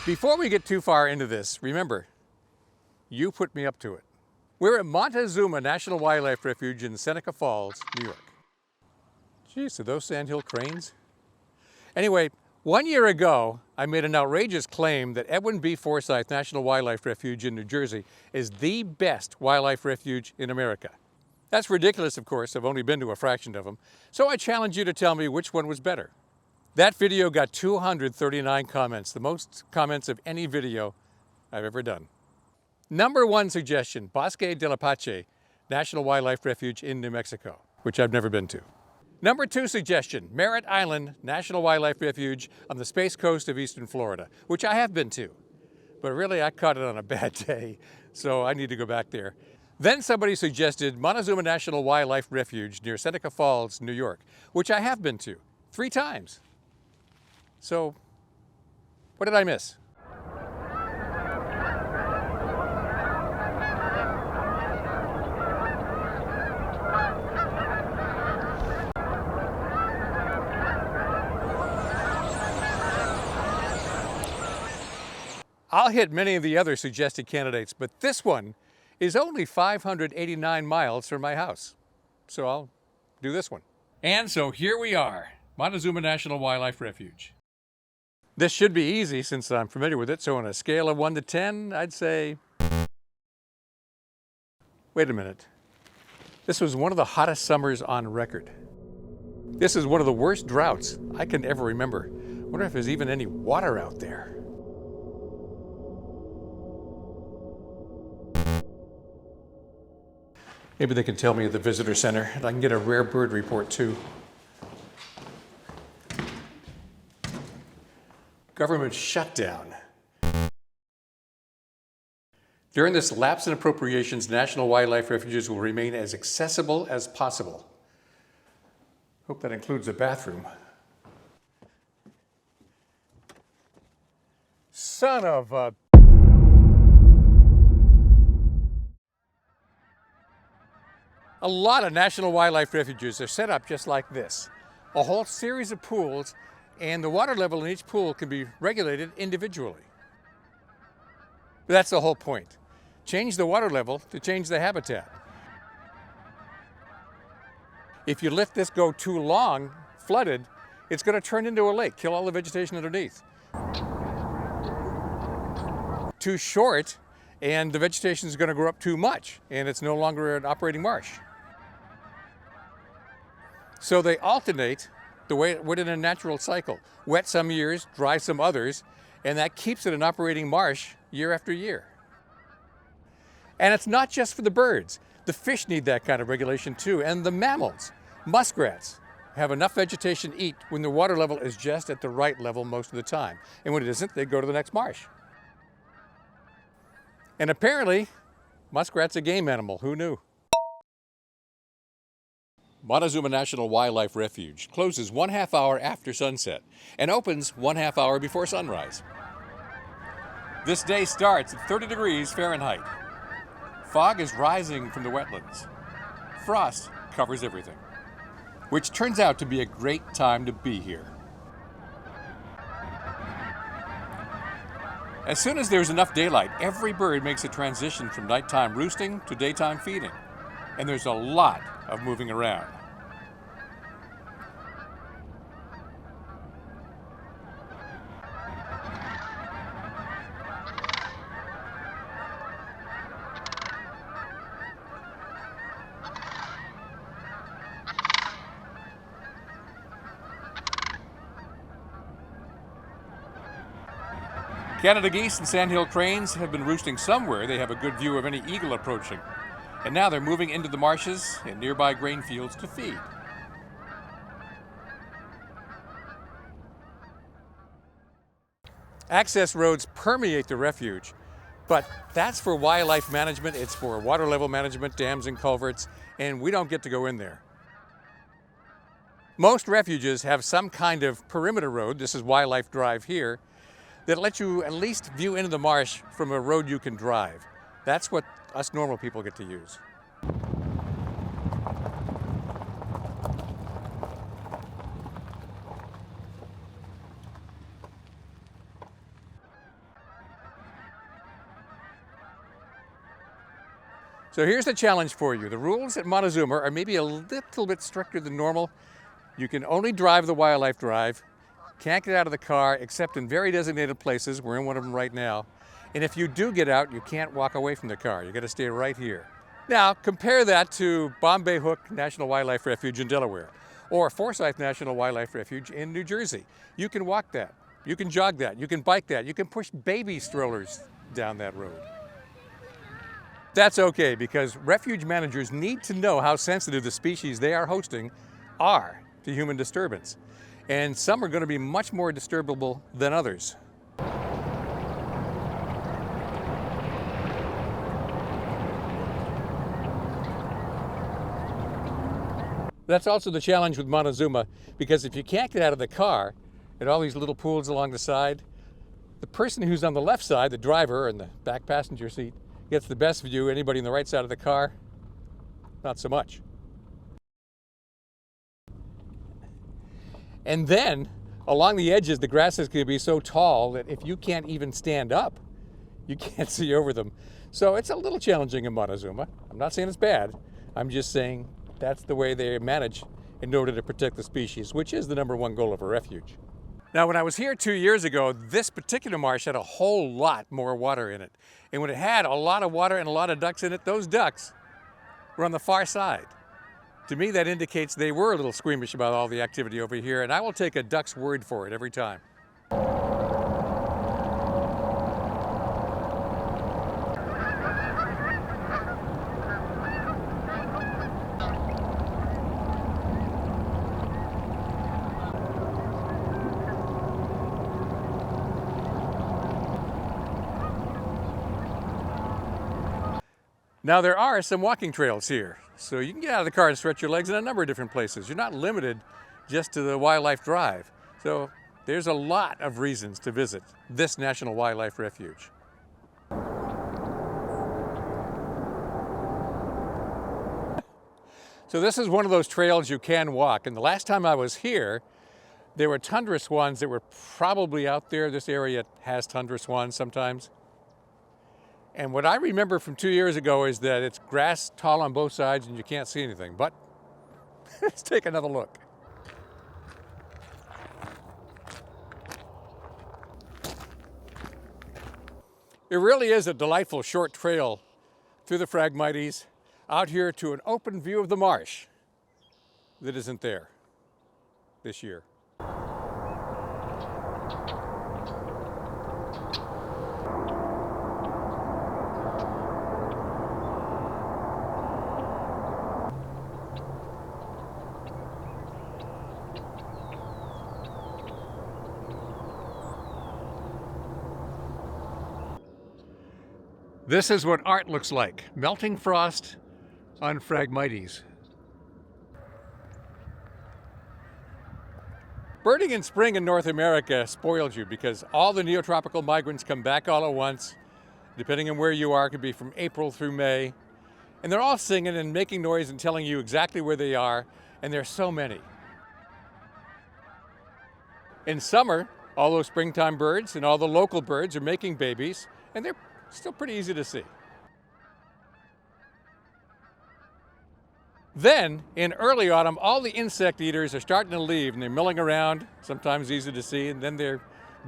Before we get too far into this, remember, you put me up to it. We're at Montezuma National Wildlife Refuge in Seneca Falls, New York. Geez, are those Sandhill cranes? Anyway, 1 year ago, I made an outrageous claim that Edwin B. Forsyth National Wildlife Refuge in New Jersey is the best wildlife refuge in America. That's ridiculous, of course. I've only been to a fraction of them. So I challenge you to tell me which one was better. That video got 239 comments, the most comments of any video I've ever done. Number one suggestion, Bosque de la Pache National Wildlife Refuge in New Mexico, which I've never been to. Number two suggestion, Merritt Island National Wildlife Refuge on the Space Coast of eastern Florida, which I have been to. But really, I caught it on a bad day, so I need to go back there. Then somebody suggested Montezuma National Wildlife Refuge near Seneca Falls, New York, which I have been to 3 times. So, what did I miss? I'll hit many of the other suggested candidates, but this one is only 589 miles from my house. So I'll do this one. And so here we are, Montezuma National Wildlife Refuge. This should be easy since I'm familiar with it, so on a scale of 1 to 10, I'd say... Wait a minute. This was one of the hottest summers on record. This is one of the worst droughts I can ever remember. I wonder if there's even any water out there. Maybe they can tell me at the visitor center, and I can get a rare bird report too. Government shutdown. During this lapse in appropriations, national wildlife refuges will remain as accessible as possible. Hope that includes a bathroom. Son of a... A lot of national wildlife refuges are set up just like this. A whole series of pools, and the water level in each pool can be regulated individually. But that's the whole point. Change the water level to change the habitat. If you let this go too long, flooded, it's going to turn into a lake, kill all the vegetation underneath. Too short, and the vegetation is going to grow up too much, and it's no longer an operating marsh. So they alternate the way it would in a natural cycle. Wet some years, dry some others, and that keeps it an operating marsh year after year. And it's not just for the birds. The fish need that kind of regulation too, and the mammals. Muskrats have enough vegetation to eat when the water level is just at the right level most of the time. And when it isn't, they go to the next marsh. And apparently, muskrat's a game animal. Who knew? Montezuma National Wildlife Refuge closes 1/2 hour after sunset and opens 1/2 hour before sunrise. This day starts at 30 degrees Fahrenheit. Fog is rising from the wetlands. Frost covers everything, which turns out to be a great time to be here. As soon as there's enough daylight, every bird makes a transition from nighttime roosting to daytime feeding, and there's a lot of moving around. Canada geese and sandhill cranes have been roosting somewhere they have a good view of any eagle approaching. And now they're moving into the marshes and nearby grain fields to feed. Access roads permeate the refuge, but that's for wildlife management, it's for water level management, dams and culverts, and we don't get to go in there. Most refuges have some kind of perimeter road, this is Wildlife Drive here, that lets you at least view into the marsh from a road you can drive. That's what us normal people get to use. So here's the challenge for you. The rules at Montezuma are maybe a little bit stricter than normal. You can only drive the wildlife drive, can't get out of the car except in very designated places. We're in one of them right now. And if you do get out, you can't walk away from the car. You got to stay right here. Now, compare that to Bombay Hook National Wildlife Refuge in Delaware, or Forsyth National Wildlife Refuge in New Jersey. You can walk that, you can jog that, you can bike that, you can push baby strollers down that road. That's okay, because refuge managers need to know how sensitive the species they are hosting are to human disturbance. And some are going to be much more disturbable than others. That's also the challenge with Montezuma, because if you can't get out of the car at all these little pools along the side, the person who's on the left side, the driver in the back passenger seat, gets the best view. Anybody on the right side of the car, not so much. And then along the edges, the grasses can be so tall that if you can't even stand up, you can't see over them. So it's a little challenging in Montezuma. I'm not saying it's bad. I'm just saying that's the way they manage in order to protect the species, which is the #1 goal of a refuge. Now, when I was here 2 years ago, this particular marsh had a whole lot more water in it. And when it had a lot of water and a lot of ducks in it, those ducks were on the far side. To me, that indicates they were a little squeamish about all the activity over here, and I will take a duck's word for it every time. Now, there are some walking trails here, so you can get out of the car and stretch your legs in a number of different places. You're not limited just to the wildlife drive. So there's a lot of reasons to visit this National Wildlife Refuge. So this is one of those trails you can walk, and the last time I was here, there were tundra swans that were probably out there. This area has tundra swans sometimes. And what I remember from 2 years ago is that it's grass tall on both sides and you can't see anything. But let's take another look. It really is a delightful short trail through the Phragmites out here to an open view of the marsh that isn't there this year. This is what art looks like, melting frost on Phragmites. Birding in spring in North America spoils you because all the neotropical migrants come back all at once. Depending on where you are, it could be from April through May. And they're all singing and making noise and telling you exactly where they are, and there's so many. In summer, all those springtime birds and all the local birds are making babies, and they're still pretty easy to see. Then, in early autumn, all the insect eaters are starting to leave, and they're milling around, sometimes easy to see, and then they're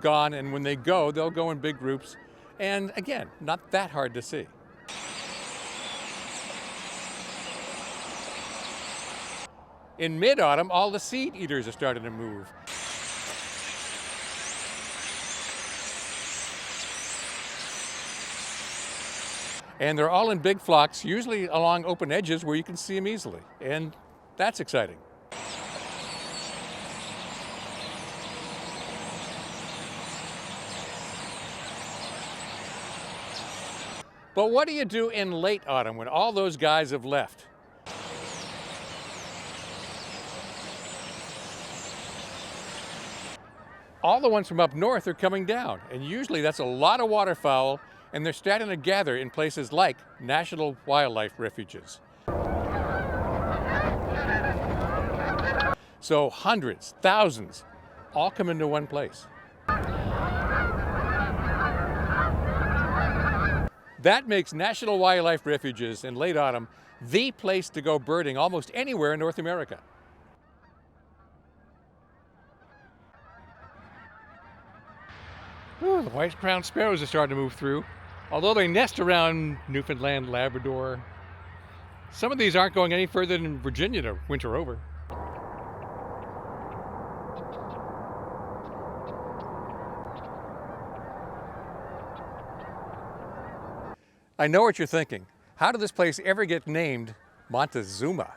gone, and when they go, they'll go in big groups, and again, not that hard to see. In mid-autumn, all the seed eaters are starting to move. And they're all in big flocks, usually along open edges where you can see them easily. And that's exciting. But what do you do in late autumn when all those guys have left? All the ones from up north are coming down, and usually that's a lot of waterfowl, and they're starting to gather in places like National Wildlife Refuges. So hundreds, thousands, all come into one That makes National Wildlife Refuges in late autumn the place to go birding almost anywhere in North America. Ooh, the white-crowned sparrows are starting to move through. Although they nest around Newfoundland, Labrador, some of these aren't going any further than Virginia to winter over. I know what you're thinking. How did this place ever get named Montezuma?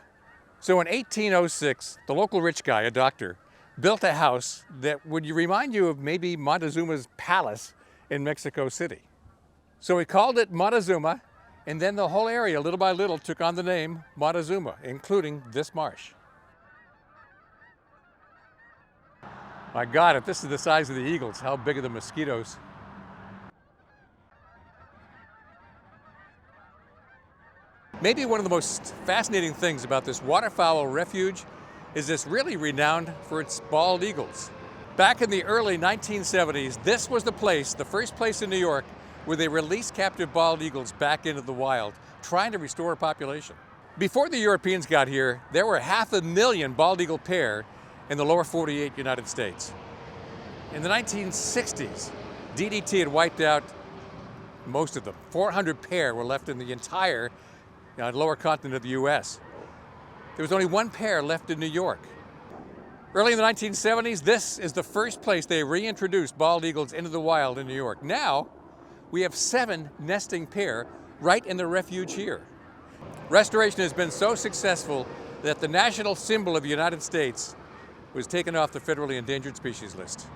So in 1806, the local rich guy, a doctor, built a house that would remind you of maybe Montezuma's palace in Mexico City. So he called it Montezuma, and then the whole area, little by little, took on the name Montezuma, including this marsh. My God, if this is the size of the eagles, how big are the mosquitoes? Maybe one of the most fascinating things about this waterfowl refuge is it's really renowned for its bald eagles. Back in the early 1970s, this was the place, the first place in New York, where they released captive bald eagles back into the wild, trying to restore a population. Before the Europeans got here, there were 500,000 bald eagle pair in the lower 48 United States. In the 1960s, DDT had wiped out most of them. 400 pair were left in the entire lower continent of the US. There was only one pair left in New York. Early in the 1970s, this is the first place they reintroduced bald eagles into the wild in New York. Now, we have 7 nesting pair right in the refuge here. Restoration has been so successful that the national symbol of the United States was taken off the federally endangered species list.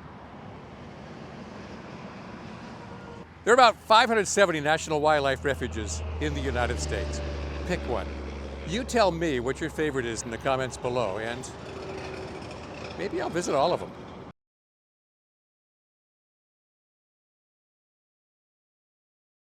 There are about 570 national wildlife refuges in the United States. Pick one. You tell me what your favorite is in the comments below, and maybe I'll visit all of them.